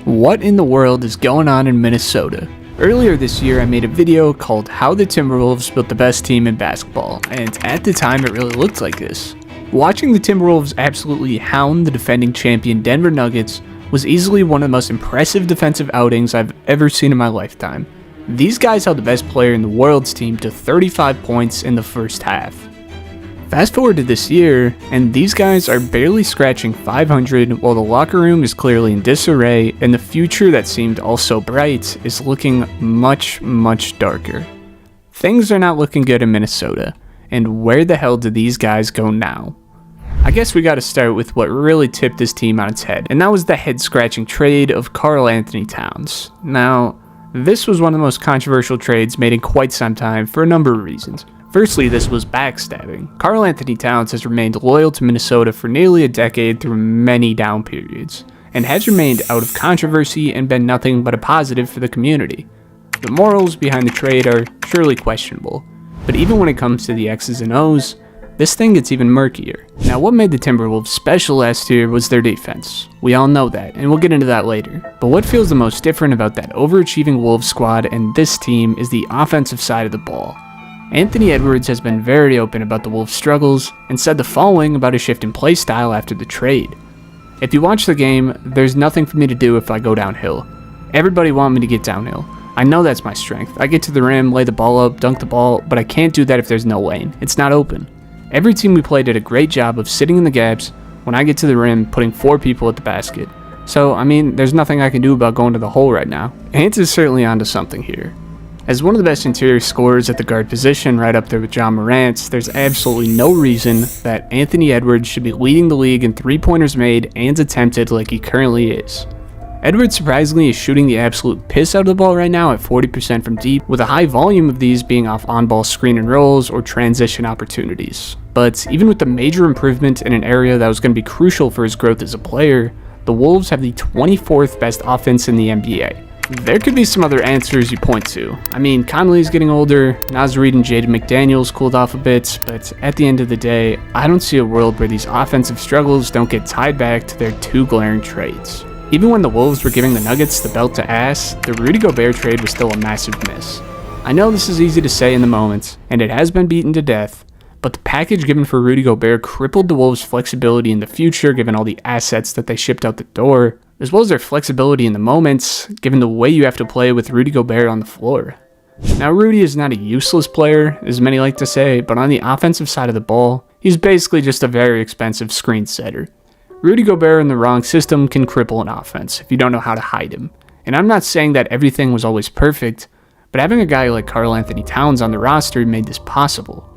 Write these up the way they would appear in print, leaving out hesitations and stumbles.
What in the world is going on in Minnesota? Earlier this year I made a video called How the Timberwolves Built the Best Team in Basketball, and at the time it really looked like this. Watching the Timberwolves absolutely hound the defending champion Denver Nuggets was easily one of the most impressive defensive outings I've ever seen in my lifetime. These guys held the best player in the world's team to 35 points in the first half. Fast forward to this year, and these guys are barely scratching 500 while the locker room is clearly in disarray and the future that seemed all so bright is looking much darker. Things are not looking good in Minnesota, and where the hell do these guys go now? I guess we gotta start with what really tipped this team on its head, and that was the head-scratching trade of Karl-Anthony Towns. Now, this was one of the most controversial trades made in quite some time for a number of reasons. Firstly, this was backstabbing. Karl-Anthony Towns has remained loyal to Minnesota for nearly a decade through many down periods, and has remained out of controversy and been nothing but a positive for the community. The morals behind the trade are surely questionable, but even when it comes to the X's and O's, this thing gets even murkier. Now, what made the Timberwolves special last year was their defense. We all know that, and we'll get into that later. But what feels the most different about that overachieving Wolves squad and this team is the offensive side of the ball. Anthony Edwards has been very open about the Wolves' struggles and said the following about his shift in play style after the trade. If you watch the game, there's nothing for me to do if I go downhill. Everybody want me to get downhill. I know that's my strength. I get to the rim, lay the ball up, dunk the ball, but I can't do that if there's no lane. It's not open. Every team we play did a great job of sitting in the gaps when I get to the rim, putting 4 people at the basket. So, there's nothing I can do about going to the hole right now. Ant is certainly onto something here. As one of the best interior scorers at the guard position, right up there with John Morant, there's absolutely no reason that Anthony Edwards should be leading the league in three-pointers made and attempted like he currently is. Edwards surprisingly is shooting the absolute piss out of the ball right now at 40% from deep, with a high volume of these being off on-ball screen and rolls or transition opportunities. But even with the major improvement in an area that was going to be crucial for his growth as a player, the Wolves have the 24th best offense in the NBA. There could be some other answers you point to. Conley's getting older, Naz Reid and Jaden McDaniels cooled off a bit, but at the end of the day, I don't see a world where these offensive struggles don't get tied back to their 2 glaring trades. Even when the Wolves were giving the Nuggets the belt to ass, the Rudy Gobert trade was still a massive miss. I know this is easy to say in the moment, and it has been beaten to death, but the package given for Rudy Gobert crippled the Wolves' flexibility in the future given all the assets that they shipped out the door, as well as their flexibility in the moments, given the way you have to play with Rudy Gobert on the floor. Now, Rudy is not a useless player, as many like to say, but on the offensive side of the ball, he's basically just a very expensive screen setter. Rudy Gobert in the wrong system can cripple an offense if you don't know how to hide him. And I'm not saying that everything was always perfect, but having a guy like Karl-Anthony Towns on the roster made this possible.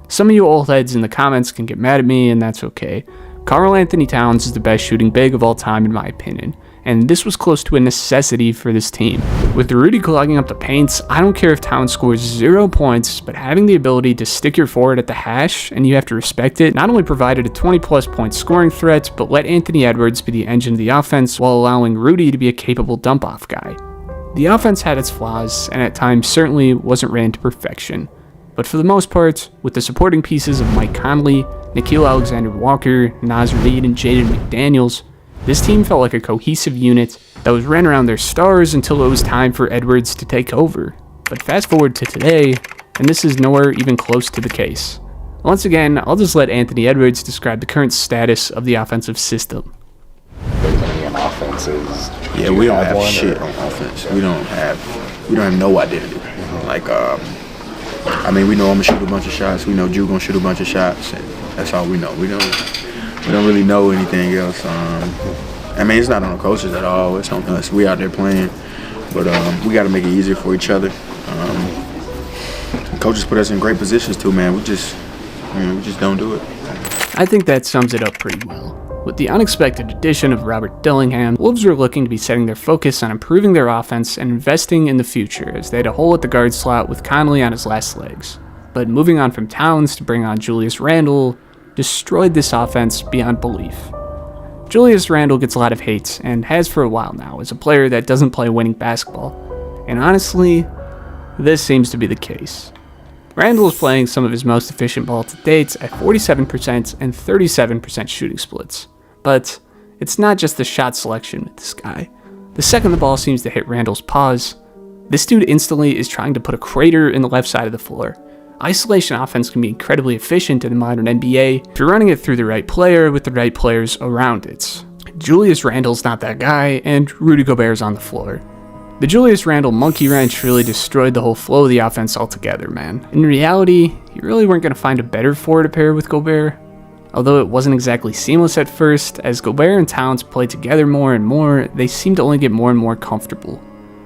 Some of you old heads in the comments can get mad at me, and that's okay. Karl-Anthony Towns is the best shooting big of all time in my opinion, and this was close to a necessity for this team. With Rudy clogging up the paints, I don't care if Towns scores 0 points, but having the ability to stick your forward at the hash, and you have to respect it, not only provided a 20+ point scoring threat, but let Anthony Edwards be the engine of the offense while allowing Rudy to be a capable dump-off guy. The offense had its flaws, and at times certainly wasn't ran to perfection. But for the most part, with the supporting pieces of Mike Conley, Nickeil Alexander-Walker, Naz Reid, and Jaden McDaniels, this team felt like a cohesive unit that was ran around their stars until it was time for Edwards to take over. But fast forward to today, and this is nowhere even close to the case. Once again, I'll just let Anthony Edwards describe the current status of the offensive system. Offenses. Yeah, we don't have shit on offense. We don't have no identity. We know I'm gonna shoot a bunch of shots. We know Drew gonna shoot a bunch of shots, and that's all we know. We don't really know anything else. It's not on the coaches at all. It's on us. We out there playing, but we got to make it easier for each other. Coaches put us in great positions too, man. We just don't do it. I think that sums it up pretty well. With the unexpected addition of Robert Dillingham, Wolves were looking to be setting their focus on improving their offense and investing in the future, as they had a hole at the guard slot with Conley on his last legs. But moving on from Towns to bring on Julius Randle destroyed this offense beyond belief. Julius Randle gets a lot of hate, and has for a while now, as a player that doesn't play winning basketball. And honestly, this seems to be the case. Randle is playing some of his most efficient ball to date at 47% and 37% shooting splits. But it's not just the shot selection with this guy. The second the ball seems to hit Randle's paws, this dude instantly is trying to put a crater in the left side of the floor. Isolation offense can be incredibly efficient in the modern NBA if you're running it through the right player with the right players around it. Julius Randle's not that guy, and Rudy Gobert's on the floor. The Julius Randle monkey wrench really destroyed the whole flow of the offense altogether, man. In reality, you really weren't going to find a better four to pair with Gobert. Although it wasn't exactly seamless at first, as Gobert and Towns played together more and more, they seemed to only get more and more comfortable.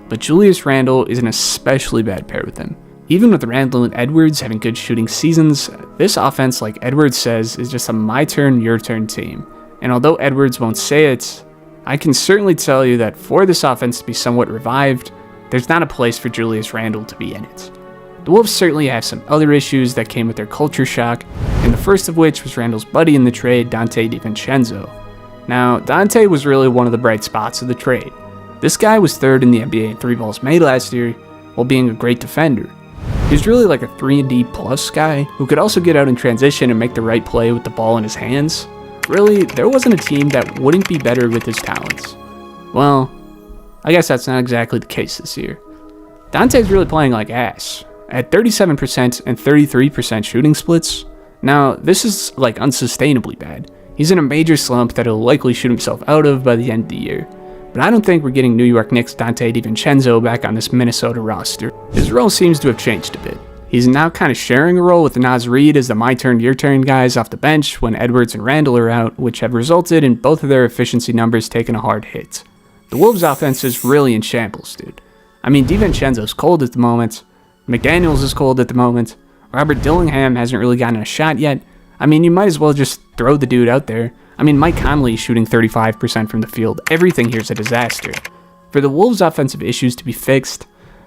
But Julius Randle is an especially bad pair with him. Even with Randle and Edwards having good shooting seasons, this offense, like Edwards says, is just a my turn, your turn team. And although Edwards won't say it, I can certainly tell you that for this offense to be somewhat revived, there's not a place for Julius Randle to be in it. The Wolves certainly have some other issues that came with their culture shock, and the first of which was Randle's buddy in the trade, Donte DiVincenzo. Now, Donte was really one of the bright spots of the trade. This guy was third in the NBA in 3 balls made last year, while being a great defender. He's really like a 3-and-D plus guy, who could also get out in transition and make the right play with the ball in his hands. Really, there wasn't a team that wouldn't be better with his talents. Well, I guess that's not exactly the case this year. Dante's really playing like ass, at 37% and 33% shooting splits. Now, this is like unsustainably bad. He's in a major slump that he'll likely shoot himself out of by the end of the year. But I don't think we're getting New York Knicks' Donte DiVincenzo back on this Minnesota roster. His role seems to have changed a bit. He's now kind of sharing a role with Naz Reid as the my turn, your turn guys off the bench when Edwards and Randle are out, which have resulted in both of their efficiency numbers taking a hard hit. The Wolves' offense is really in shambles, dude. I mean, DiVincenzo's cold at the moment. McDaniels is cold at the moment. Robert Dillingham hasn't really gotten a shot yet. I mean, you might as well just throw the dude out there. I mean, Mike Conley is shooting 35% from the field. Everything here's a disaster. For the Wolves' offensive issues to be fixed,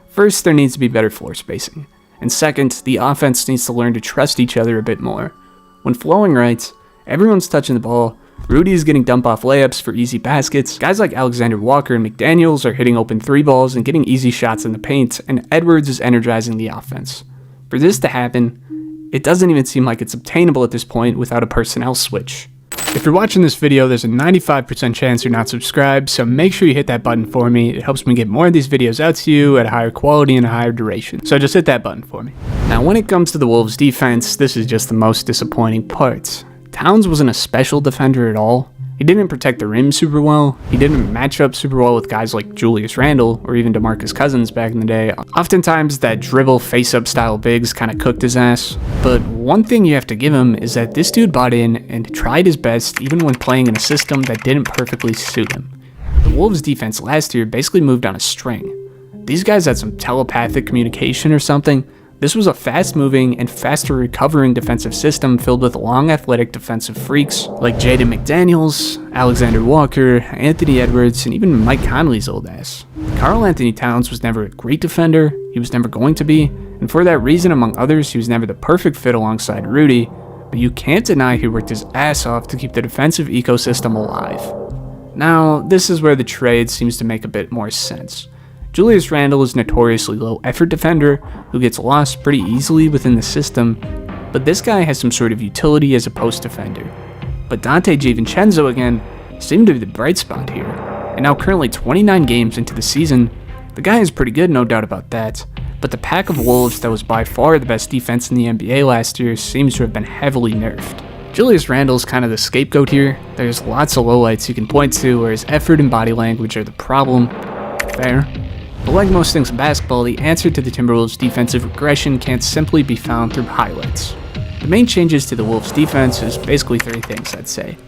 first, there needs to be better floor spacing. And second, the offense needs to learn to trust each other a bit more. When flowing right, everyone's touching the ball, Rudy's getting dump-off layups for easy baskets, guys like Alexander Walker and McDaniels are hitting open 3 balls and getting easy shots in the paint, and Edwards is energizing the offense. For this to happen, it doesn't even seem like it's obtainable at this point without a personnel switch. If you're watching this video, there's a 95% chance you're not subscribed, so make sure you hit that button for me. It helps me get more of these videos out to you at a higher quality and a higher duration. So just hit that button for me. Now, when it comes to the Wolves' defense, this is just the most disappointing part. Towns wasn't a special defender at all. He didn't protect the rim super well. He didn't match up super well with guys like Julius Randle or even DeMarcus Cousins back in the day. Oftentimes, that dribble face-up style bigs kind of cooked his ass. But one thing you have to give him is that this dude bought in and tried his best even when playing in a system that didn't perfectly suit him. The Wolves' defense last year basically moved on a string. These guys had some telepathic communication or something. This was a fast-moving and faster-recovering defensive system filled with long, athletic defensive freaks like Jaden McDaniels, Alexander Walker, Anthony Edwards, and even Mike Conley's old ass. Karl-Anthony Towns was never a great defender, he was never going to be, and for that reason, among others, he was never the perfect fit alongside Rudy, but you can't deny he worked his ass off to keep the defensive ecosystem alive. Now, this is where the trade seems to make a bit more sense. Julius Randle is a notoriously low-effort defender who gets lost pretty easily within the system, but this guy has some sort of utility as a post defender. But Donte DiVincenzo, again, seemed to be the bright spot here, and now currently 29 games into the season, the guy is pretty good, no doubt about that, but the pack of Wolves that was by far the best defense in the NBA last year seems to have been heavily nerfed. Julius Randle's kind of the scapegoat here. There's lots of lowlights you can point to where his effort and body language are the problem. Fair. But like most things in basketball, the answer to the Timberwolves' defensive regression can't simply be found through highlights. The main changes to the Wolves' defense is basically 3 things, I'd say.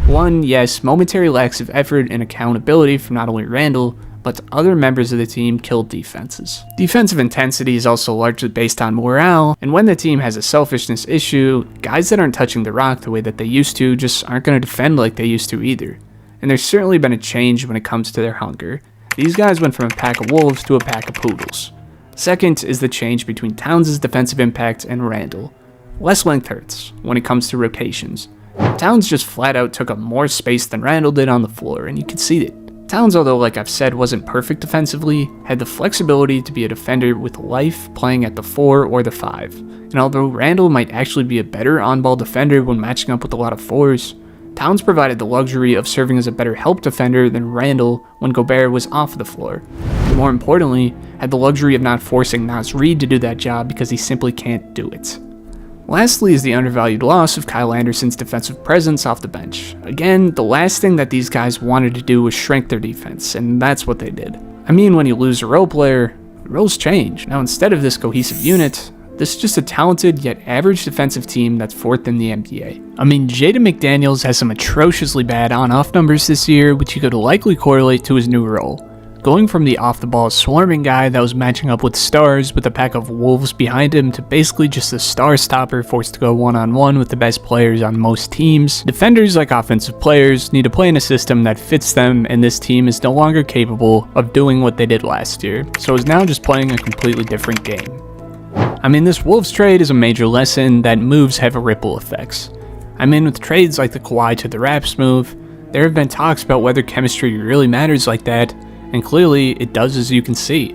1, yes, momentary lacks of effort and accountability from not only Randle, but other members of the team killed defenses. Defensive intensity is also largely based on morale, and when the team has a selfishness issue, guys that aren't touching the rock the way that they used to just aren't going to defend like they used to either. And there's certainly been a change when it comes to their hunger. These guys went from a pack of wolves to a pack of poodles. Second is the change between Towns' defensive impact and Randle. Less length hurts when it comes to rotations. Towns just flat out took up more space than Randle did on the floor, and you could see it. Towns, although like I've said wasn't perfect defensively, had the flexibility to be a defender with life playing at the 4 or the 5. And although Randle might actually be a better on-ball defender when matching up with a lot of 4s, Towns provided the luxury of serving as a better help defender than Randle when Gobert was off the floor. And more importantly, had the luxury of not forcing Naz Reid to do that job because he simply can't do it. Lastly is the undervalued loss of Kyle Anderson's defensive presence off the bench. Again, the last thing that these guys wanted to do was shrink their defense, and that's what they did. I mean, when you lose a role player, roles change. Now instead of this cohesive unit, this is just a talented yet average defensive team that's 4th in the NBA. I mean, Jaden McDaniels has some atrociously bad on-off numbers this year, which you could likely correlate to his new role. Going from the off-the-ball swarming guy that was matching up with stars with a pack of wolves behind him to basically just a star stopper forced to go one-on-one with the best players on most teams. Defenders, like offensive players, need to play in a system that fits them, and this team is no longer capable of doing what they did last year, so is now just playing a completely different game. I mean, this Wolves trade is a major lesson that moves have ripple effects. I mean, with trades like the Kawhi to the Raps move, there have been talks about whether chemistry really matters like that, and clearly it does, as you can see.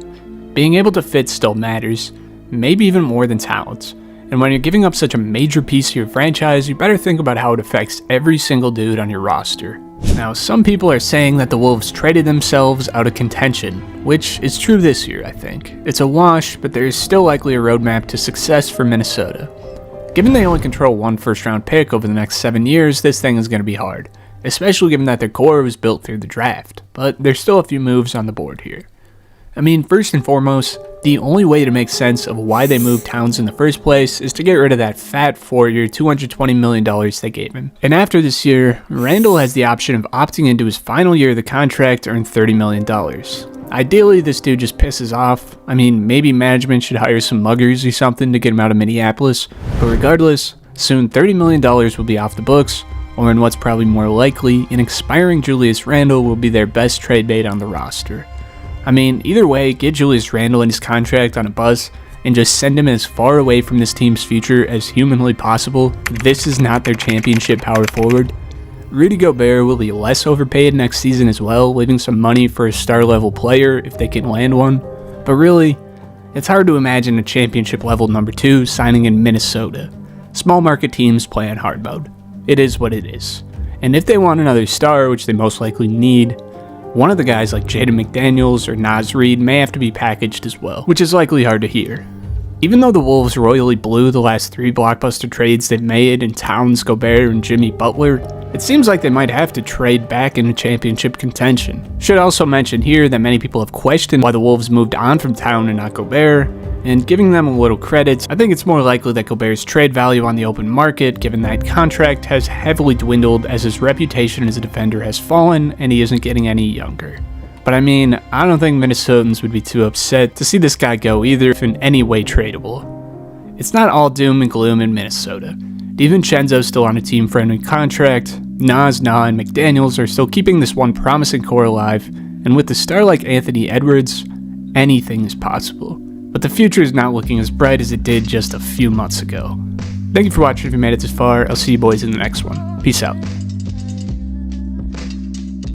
Being able to fit still matters, maybe even more than talent. And when you're giving up such a major piece of your franchise, you better think about how it affects every single dude on your roster. Now, some people are saying that the Wolves traded themselves out of contention, which is true this year, I think. It's a wash, but there is still likely a roadmap to success for Minnesota. Given they only control one first-round pick over the next 7 years, this thing is going to be hard, especially given that their core was built through the draft, but there's still a few moves on the board here. I mean, first and foremost, the only way to make sense of why they moved Towns in the first place is to get rid of that fat 4-year, $220 million they gave him. And after this year, Randle has the option of opting into his final year of the contract to earn $30 million. Ideally, this dude just pisses off. I mean, maybe management should hire some muggers or something to get him out of Minneapolis, but regardless, soon $30 million will be off the books, or in what's probably more likely, an expiring Julius Randle will be their best trade bait on the roster. I mean, either way, get Julius Randle and his contract on a bus and just send him as far away from this team's future as humanly possible. This is not their championship power forward. Rudy Gobert will be less overpaid next season as well, leaving some money for a star-level player if they can land one. But really, it's hard to imagine a championship-level number 2 signing in Minnesota. Small market teams play on hard mode. It is what it is. And if they want another star, which they most likely need, one of the guys like Jaden McDaniels or Naz Reid may have to be packaged as well, which is likely hard to hear. Even though the Wolves royally blew the last 3 blockbuster trades they've made in Towns, Gobert, and Jimmy Butler, it seems like they might have to trade back into championship contention. Should also mention here that many people have questioned why the Wolves moved on from Town and not Gobert, and giving them a little credit, I think it's more likely that Gobert's trade value on the open market, given that contract, has heavily dwindled as his reputation as a defender has fallen and he isn't getting any younger. But I mean, I don't think Minnesotans would be too upset to see this guy go either if in any way tradable. It's not all doom and gloom in Minnesota. DiVincenzo's still on a team-friendly contract, Nas, Na, and McDaniels are still keeping this one promising core alive, and with a star like Anthony Edwards, anything is possible. But the future is not looking as bright as it did just a few months ago. Thank you for watching. If you made it this far, I'll see you boys in the next one. Peace out.